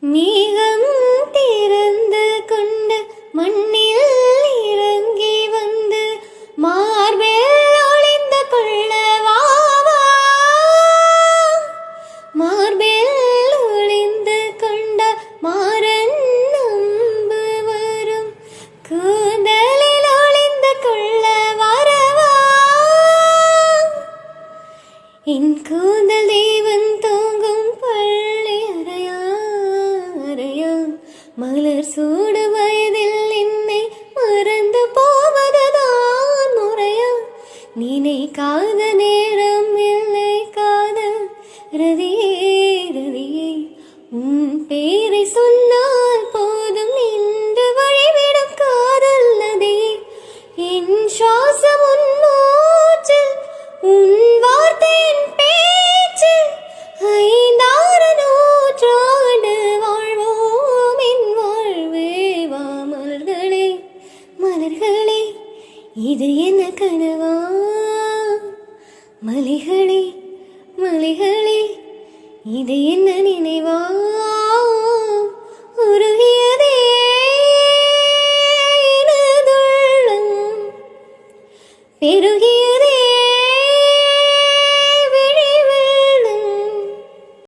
மேகம் திறந்து கொண்டு மண்ணில் இறங்கி வந்து மார்பில் ஒளிந்து கொள்ள வா வா. மார்பில் ஒளிந்து கொண்ட மாறன் நம்பு வரும் கூந்தலில் ஒளிந்து கொள்ள வரவா. என் கூந்தல் தேவன் தூங்கும் பள்ளி அறையா அறையா. மலர் சூடு வயதில் என்னை மறந்து போவதுதான் முறையா. நினைக்காத நேரம் இல்லை காதல் ரதியே ரதியே. உன் பேரை சொன்னால் போதும் நின்று வழிவிடும் காதல் நதியே. என் சுவாசம் உன் மூச்சு, உன் வார்த்தையின் பேச்சு. ஐந்தாறு நூற்றாண்டு வாழ்வோம் என் வாழ்வே வா. மலர்களே மலர்களே இது என்ன கனவா. மலைகளே மலைகளே இது என்ன நினைவா. உருகியதே எனதுள்ளம் பெரு